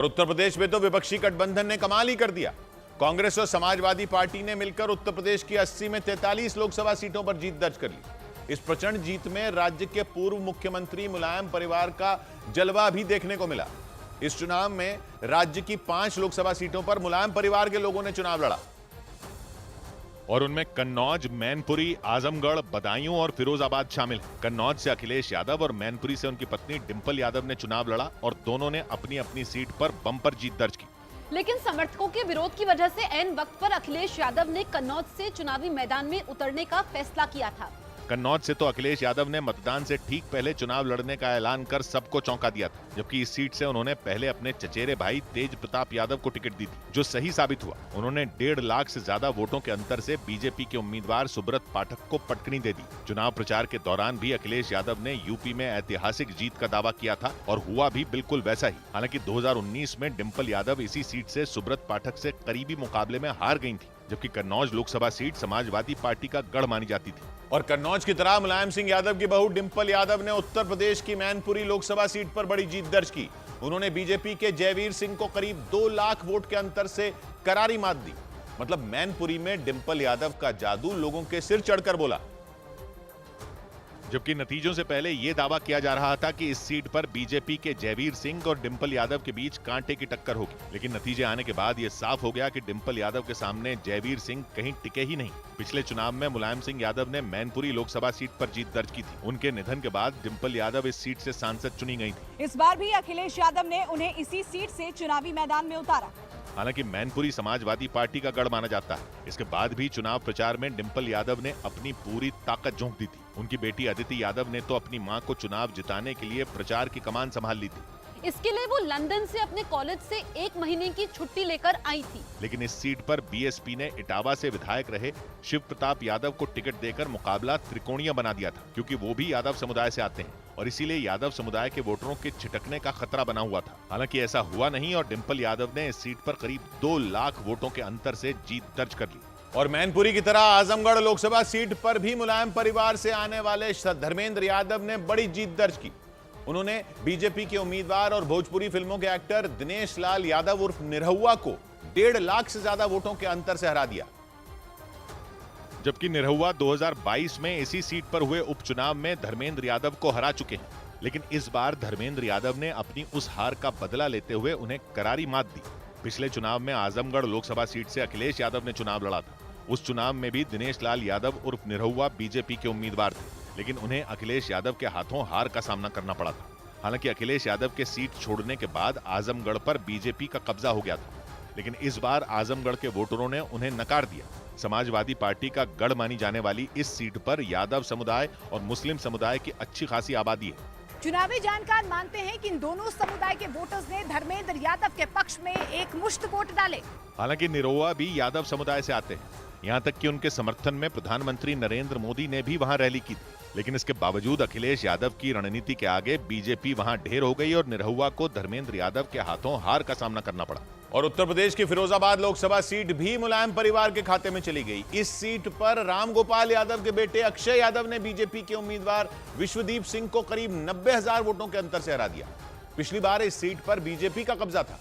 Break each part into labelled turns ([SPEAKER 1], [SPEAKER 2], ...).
[SPEAKER 1] और उत्तर प्रदेश में तो विपक्षी गठबंधन ने कमाल ही कर दिया। कांग्रेस और समाजवादी पार्टी ने मिलकर उत्तर प्रदेश की 80 में 43 लोकसभा सीटों पर जीत दर्ज कर ली। इस प्रचंड जीत में राज्य के पूर्व मुख्यमंत्री मुलायम परिवार का जलवा भी देखने को मिला। इस चुनाव में राज्य की 5 लोकसभा सीटों पर मुलायम परिवार के लोगों ने चुनाव लड़ा और उनमें कन्नौज, मैनपुरी, आजमगढ़, बदायूं और फिरोजाबाद शामिल हैं। कन्नौज से अखिलेश यादव और मैनपुरी से उनकी पत्नी डिंपल यादव ने चुनाव लड़ा और दोनों ने अपनी अपनी सीट पर बम्पर जीत दर्ज की।
[SPEAKER 2] लेकिन समर्थकों के विरोध की वजह से ऐन वक्त पर अखिलेश यादव ने कन्नौज से चुनावी मैदान में उतरने का फैसला किया था।
[SPEAKER 1] कन्नौज से तो अखिलेश यादव ने मतदान से ठीक पहले चुनाव लड़ने का ऐलान कर सबको चौंका दिया था, जबकि इस सीट से उन्होंने पहले अपने चचेरे भाई तेज प्रताप यादव को टिकट दी थी, जो सही साबित हुआ। उन्होंने 1.5 लाख से ज्यादा वोटों के अंतर से बीजेपी के उम्मीदवार सुब्रत पाठक को पटकनी दे दी। चुनाव प्रचार के दौरान भी अखिलेश यादव ने यूपी में ऐतिहासिक जीत का दावा किया था और हुआ भी बिल्कुल वैसा ही। हालांकि 2019 में डिंपल यादव इसी सीट से सुब्रत पाठक से करीबी मुकाबले में हार गई थी, जबकि कन्नौज लोकसभा सीट समाजवादी पार्टी का गढ़ मानी जाती थी। और कन्नौज की तरह मुलायम सिंह यादव की बहू डिंपल यादव ने उत्तर प्रदेश की मैनपुरी लोकसभा सीट पर बड़ी जीत दर्ज की। उन्होंने बीजेपी के जयवीर सिंह को करीब 2 लाख वोट के अंतर से करारी मात दी। मतलब मैनपुरी में डिंपल यादव का जादू लोगों के सिर चढ़कर बोला। जबकि नतीजों से पहले यह दावा किया जा रहा था कि इस सीट पर बीजेपी के जयवीर सिंह और डिंपल यादव के बीच कांटे की टक्कर होगी, लेकिन नतीजे आने के बाद यह साफ हो गया कि डिंपल यादव के सामने जयवीर सिंह कहीं टिके ही नहीं। पिछले चुनाव में मुलायम सिंह यादव ने मैनपुरी लोकसभा सीट पर जीत दर्ज की थी। उनके निधन के बाद डिंपल यादव इस सीट से सांसद चुनी गई थी।
[SPEAKER 3] इस बार भी अखिलेश यादव ने उन्हें इसी सीट से चुनावी मैदान में उतारा।
[SPEAKER 1] हालांकि मैनपुरी समाजवादी पार्टी का गढ़ माना जाता है। इसके बाद भी चुनाव प्रचार में डिंपल यादव ने अपनी पूरी ताकत झोंक दी थी। उनकी बेटी अदिति यादव ने तो अपनी मां को चुनाव जिताने के लिए प्रचार की कमान संभाल ली थी।
[SPEAKER 2] इसके लिए वो लंदन से अपने कॉलेज से 1 महीने की छुट्टी लेकर आई थी।
[SPEAKER 1] लेकिन इस सीट पर बीएसपी ने इटावा से विधायक रहे शिव प्रताप यादव को टिकट देकर मुकाबला त्रिकोणीय बना दिया था, क्योंकि वो भी यादव समुदाय से आते हैं और इसीलिए यादव समुदाय के वोटरों के छिटकने का खतरा बना हुआ था। हालांकि ऐसा हुआ नहीं और डिंपल यादव ने इस सीट पर करीब 2 लाख वोटों के अंतर से जीत दर्ज कर ली। और मैनपुरी की तरह आजमगढ़ लोकसभा सीट पर भी मुलायम परिवार से आने वाले धर्मेंद्र यादव ने बड़ी जीत दर्ज की। उन्होंने बीजेपी के उम्मीदवार और भोजपुरी फिल्मों के एक्टर दिनेश लाल यादव उर्फ निरहुआ को 1.5 लाख से ज्यादा वोटों के अंतर से हरा दिया। जबकि निरहुआ 2022 में इसी सीट पर हुए उपचुनाव में धर्मेंद्र यादव को हरा चुके हैं, लेकिन इस बार धर्मेंद्र यादव ने अपनी उस हार का बदला लेते हुए उन्हें करारी मात दी। पिछले चुनाव में आजमगढ़ लोकसभा सीट से अखिलेश यादव ने चुनाव लड़ा था। उस चुनाव में भी दिनेश लाल यादव उर्फ निरहुआ बीजेपी के उम्मीदवार थे, लेकिन उन्हें अखिलेश यादव के हाथों हार का सामना करना पड़ा था। हालांकि अखिलेश यादव के सीट छोड़ने के बाद आजमगढ़ पर बीजेपी का कब्जा हो गया था, लेकिन इस बार आजमगढ़ के वोटरों ने उन्हें नकार दिया। समाजवादी पार्टी का गढ़ मानी जाने वाली इस सीट पर यादव समुदाय और मुस्लिम समुदाय की अच्छी खासी आबादी है।
[SPEAKER 3] चुनावी जानकार मानते हैं कि इन दोनों समुदाय के वोटर्स ने धर्मेंद्र यादव के पक्ष में एक मुश्त वोट डाले।
[SPEAKER 1] हालांकि निरहुआ भी यादव समुदाय से आते हैं, यहाँ तक कि उनके समर्थन में प्रधानमंत्री नरेंद्र मोदी ने भी वहां रैली की थी। लेकिन इसके बावजूद अखिलेश यादव की रणनीति के आगे बीजेपी वहां ढेर हो गई और निरहुआ को धर्मेंद्र यादव के हाथों हार का सामना करना पड़ा। और उत्तर प्रदेश की फिरोजाबाद लोकसभा सीट भी मुलायम परिवार के खाते में चली गई। इस सीट पर रामगोपाल यादव के बेटे अक्षय यादव ने बीजेपी के उम्मीदवार विश्वदीप सिंह को करीब 90,000 वोटों के अंतर से हरा दिया। पिछली बार इस सीट पर बीजेपी का कब्जा था,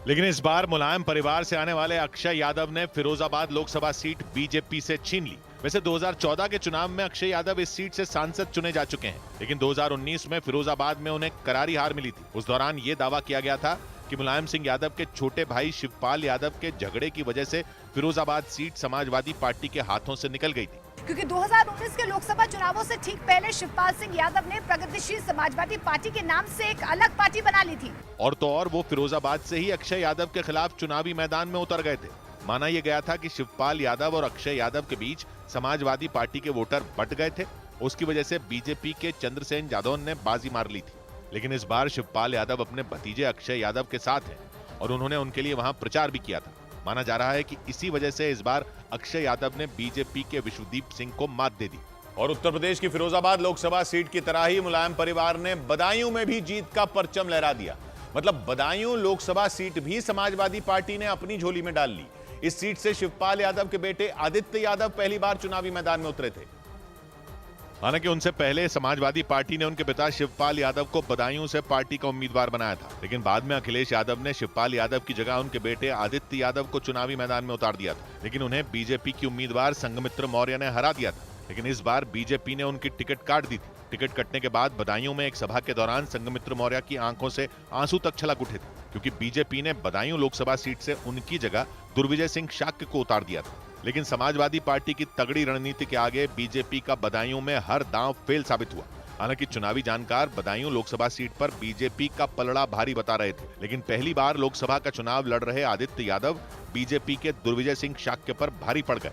[SPEAKER 1] लेकिन इस बार मुलायम परिवार से आने वाले अक्षय यादव ने फिरोजाबाद लोकसभा सीट बीजेपी से छीन ली। वैसे 2014 के चुनाव में अक्षय यादव इस सीट से सांसद चुने जा चुके हैं, लेकिन 2019 में फिरोजाबाद में उन्हें करारी हार मिली थी। उस दौरान ये दावा किया गया था कि मुलायम सिंह यादव के छोटे भाई शिवपाल यादव के झगड़े की वजह से फिरोजाबाद सीट समाजवादी पार्टी के हाथों से निकल गई थी,
[SPEAKER 3] क्योंकि 2019 के लोकसभा चुनावों से ठीक पहले शिवपाल सिंह यादव ने प्रगतिशील समाजवादी पार्टी के नाम से एक अलग पार्टी बना ली थी।
[SPEAKER 1] और तो और वो फिरोजाबाद से ही अक्षय यादव के खिलाफ चुनावी मैदान में उतर गए थे। माना यह गया था कि शिवपाल यादव और अक्षय यादव के बीच समाजवादी पार्टी के वोटर बंट गए थे। उसकी वजह से बीजेपी के चंद्रसेन यादव ने बाजी मार ली थी। लेकिन इस बार शिवपाल यादव अपने भतीजे अक्षय यादव के साथ हैं और उन्होंने उनके लिए वहां प्रचार भी किया था। माना जा रहा है कि इसी वजह से इस बार अक्षय यादव ने बीजेपी के विश्वदीप सिंह को मात दे दी। और उत्तर प्रदेश की फिरोजाबाद लोकसभा सीट की तरह ही मुलायम परिवार ने बदायूं में भी जीत का परचम लहरा दिया। मतलब बदायूं लोकसभा सीट भी समाजवादी पार्टी ने अपनी झोली में डाल ली। इस सीट से शिवपाल यादव के बेटे आदित्य यादव पहली बार चुनावी मैदान में उतरे थे। हालांकि उनसे पहले समाजवादी पार्टी ने उनके पिता शिवपाल यादव को बदायूं से पार्टी का उम्मीदवार बनाया था, लेकिन बाद में अखिलेश यादव ने शिवपाल यादव की जगह उनके बेटे आदित्य यादव को चुनावी मैदान में उतार दिया था, लेकिन उन्हें बीजेपी की उम्मीदवार संघमित्र मौर्य ने हरा दिया था। लेकिन इस बार बीजेपी ने उनकी टिकट काट दी थी। टिकट कटने के बाद बदायूं में एक सभा के दौरान संघमित्र मौर्य की आंखों से आंसू तक छलक उठे थे, क्योंकि बीजेपी ने बदायूं लोकसभा सीट से उनकी जगह दुर्विजय सिंह शाक्य को उतार दिया था। लेकिन समाजवादी पार्टी की तगड़ी रणनीति के आगे बीजेपी का बदायूं में हर दांव फेल साबित हुआ। हालांकि चुनावी जानकार बदायूं लोकसभा सीट पर बीजेपी का पलड़ा भारी बता रहे थे, लेकिन पहली बार लोकसभा का चुनाव लड़ रहे आदित्य यादव बीजेपी के दुर्विजय सिंह शाक्य पर भारी पड़ गए।